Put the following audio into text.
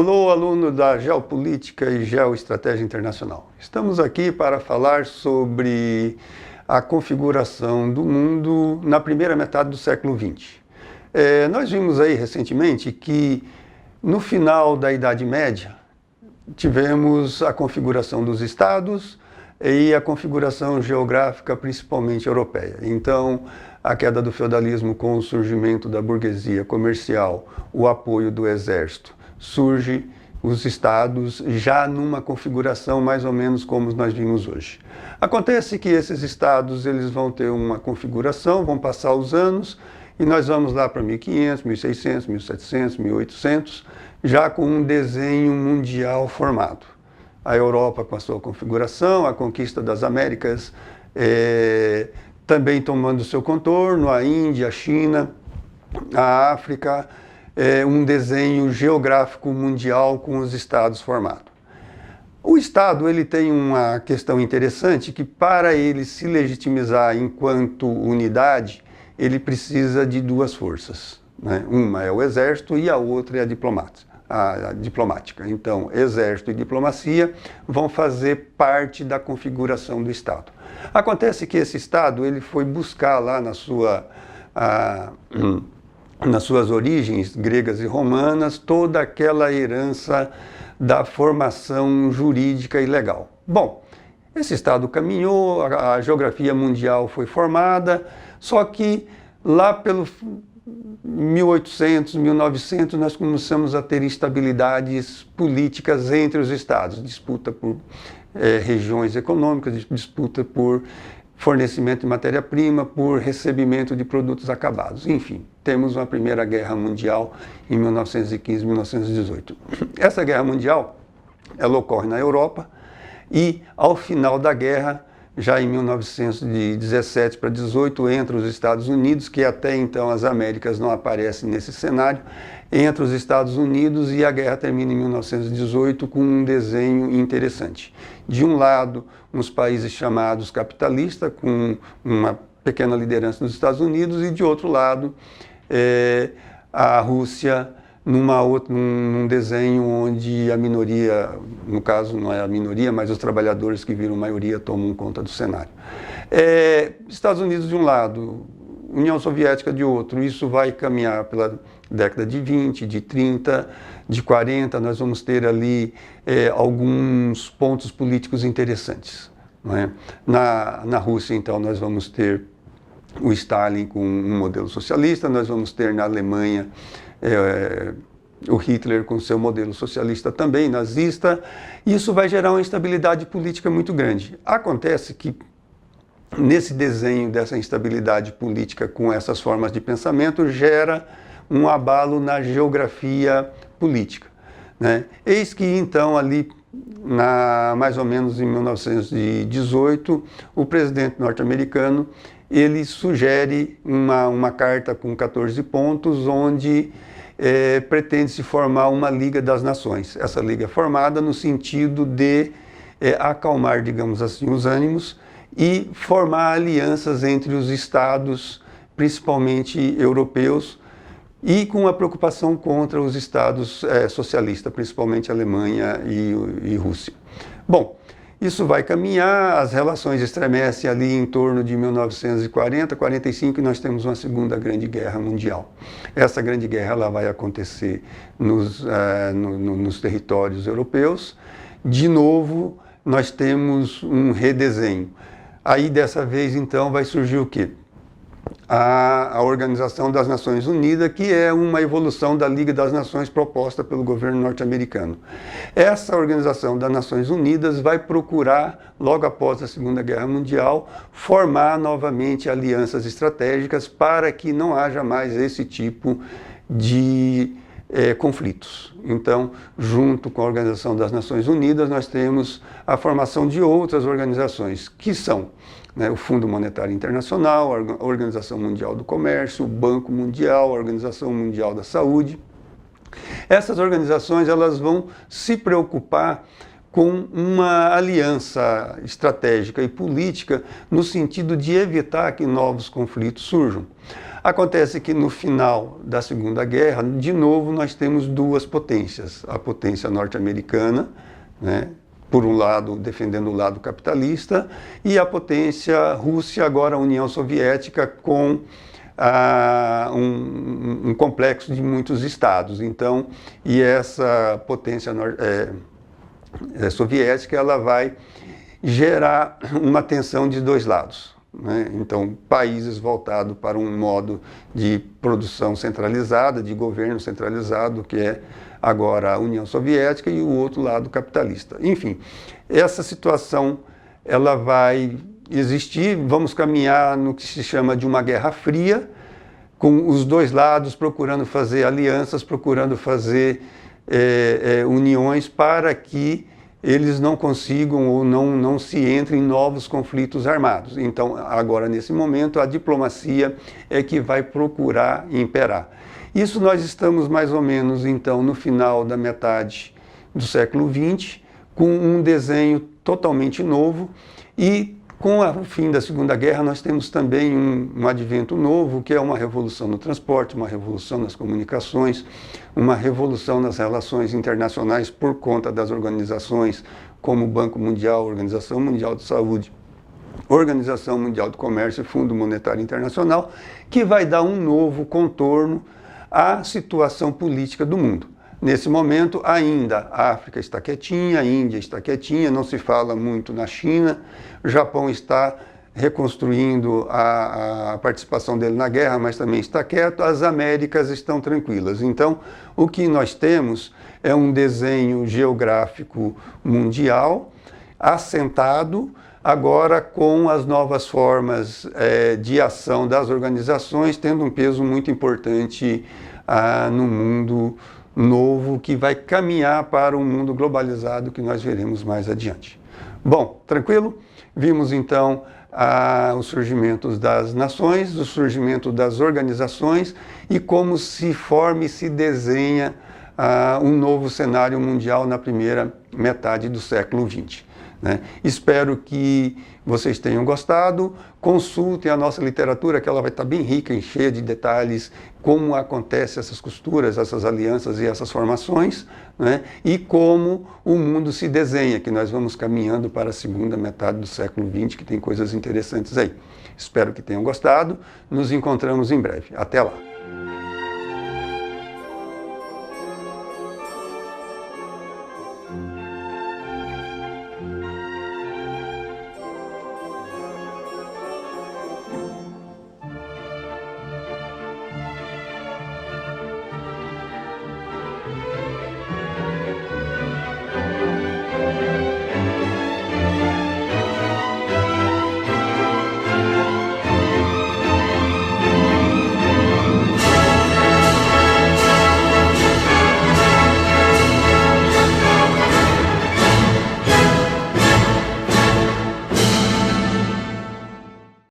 Alô, aluno da Geopolítica e Geoestratégia Internacional. Estamos aqui para falar sobre a configuração do mundo na primeira metade do século XX. Nós vimos aí recentemente que no final da Idade Média tivemos a configuração dos estados e a configuração geográfica principalmente europeia. Então, a queda do feudalismo com o surgimento da burguesia comercial, o apoio do exército, surge os estados já numa configuração mais ou menos como nós vimos hoje. Acontece que esses estados eles vão ter uma configuração, vão passar os anos e nós vamos lá para 1500, 1600, 1700, 1800, já com um desenho mundial formado. A Europa com a sua configuração, a conquista das Américas também tomando seu contorno, a Índia, a China, a África, um desenho geográfico mundial com os estados formados. O Estado ele tem uma questão interessante que para ele se legitimizar enquanto unidade, ele precisa de duas forças, né? Uma é o exército e a outra é a diplomática. Então, exército e diplomacia vão fazer parte da configuração do Estado. Acontece que esse Estado ele foi buscar lá nas suas origens gregas e romanas toda aquela herança da formação jurídica e legal. Bom, esse Estado caminhou, a geografia mundial foi formada, só que lá pelo 1800, 1900, nós começamos a ter instabilidades políticas entre os estados, disputa por regiões econômicas, disputa por fornecimento de matéria-prima, por recebimento de produtos acabados. Enfim, temos uma Primeira Guerra Mundial em 1915, 1918. Essa Guerra Mundial, ela ocorre na Europa e, ao final da guerra, já em 1917 para 18, entra os Estados Unidos, que até então as Américas não aparecem nesse cenário, entra os Estados Unidos e a guerra termina em 1918 com um desenho interessante. De um lado, uns países chamados capitalistas, com uma pequena liderança dos Estados Unidos, e de outro lado, a Rússia, num desenho onde a minoria, no caso não é a minoria, mas os trabalhadores que viram maioria tomam conta do cenário. Estados Unidos de um lado, União Soviética de outro, isso vai caminhar pela década de 20, de 30, de 40, nós vamos ter ali alguns pontos políticos interessantes, não é? Na Rússia, então, nós vamos ter o Stalin com um modelo socialista, nós vamos ter na Alemanha o Hitler com seu modelo socialista também, nazista. Isso vai gerar uma instabilidade política muito grande. Acontece que nesse desenho dessa instabilidade política com essas formas de pensamento gera um abalo na geografia política, né? Eis que então ali, mais ou menos em 1918, o presidente norte-americano ele sugere uma carta com 14 pontos onde pretende-se formar uma Liga das Nações. Essa liga é formada no sentido de acalmar, digamos assim, os ânimos e formar alianças entre os estados, principalmente europeus, e com a preocupação contra os estados socialistas, principalmente Alemanha e Rússia. Bom, isso vai caminhar, as relações estremecem ali em torno de 1940, 45, e nós temos uma Segunda Grande Guerra Mundial. Essa Grande Guerra ela vai acontecer nos territórios europeus. De novo, nós temos um redesenho. Aí, dessa vez, então, vai surgir o quê? A Organização das Nações Unidas, que é uma evolução da Liga das Nações proposta pelo governo norte-americano. Essa Organização das Nações Unidas vai procurar, logo após a Segunda Guerra Mundial, formar novamente alianças estratégicas para que não haja mais esse tipo de conflitos. Então, junto com a Organização das Nações Unidas, nós temos a formação de outras organizações, que são o Fundo Monetário Internacional, a Organização Mundial do Comércio, o Banco Mundial, a Organização Mundial da Saúde. Essas organizações elas vão se preocupar com uma aliança estratégica e política no sentido de evitar que novos conflitos surjam. Acontece que no final da Segunda Guerra, de novo, nós temos duas potências. A potência norte-americana, né, por um lado, defendendo o lado capitalista, e a potência Rússia, agora a União Soviética, com um complexo de muitos estados. Então, e essa potência soviética, ela vai gerar uma tensão de dois lados, né? Então, países voltados para um modo de produção centralizada, de governo centralizado, que é agora a União Soviética, e o outro lado capitalista. Enfim, essa situação ela vai existir, vamos caminhar no que se chama de uma Guerra Fria, com os dois lados procurando fazer alianças, procurando fazer uniões para que eles não consigam ou não se entrem em novos conflitos armados. Então, agora, nesse momento, a diplomacia é que vai procurar imperar. Isso nós estamos mais ou menos, então, no final da metade do século XX, com um desenho totalmente novo, e com o fim da Segunda Guerra nós temos também um advento novo, que é uma revolução no transporte, uma revolução nas comunicações, uma revolução nas relações internacionais por conta das organizações como o Banco Mundial, Organização Mundial de Saúde, Organização Mundial do Comércio e Fundo Monetário Internacional, que vai dar um novo contorno à situação política do mundo. Nesse momento, ainda a África está quietinha, a Índia está quietinha, não se fala muito na China, o Japão está reconstruindo a participação dele na guerra, mas também está quieto, as Américas estão tranquilas. Então, o que nós temos é um desenho geográfico mundial assentado, agora com as novas formas de ação das organizações, tendo um peso muito importante no mundo novo, que vai caminhar para um mundo globalizado que nós veremos mais adiante. Bom, tranquilo? Vimos então o surgimento das nações, o surgimento das organizações e como se forma e se desenha um novo cenário mundial na primeira metade do século XX. Né? Espero que vocês tenham gostado. Consultem a nossa literatura, que ela vai estar bem rica e cheia de detalhes, como acontecem essas costuras, essas alianças e essas formações, né? E como o mundo se desenha, que nós vamos caminhando para a segunda metade do século XX, que tem coisas interessantes aí. Espero que tenham gostado. Nos encontramos em breve. Até lá!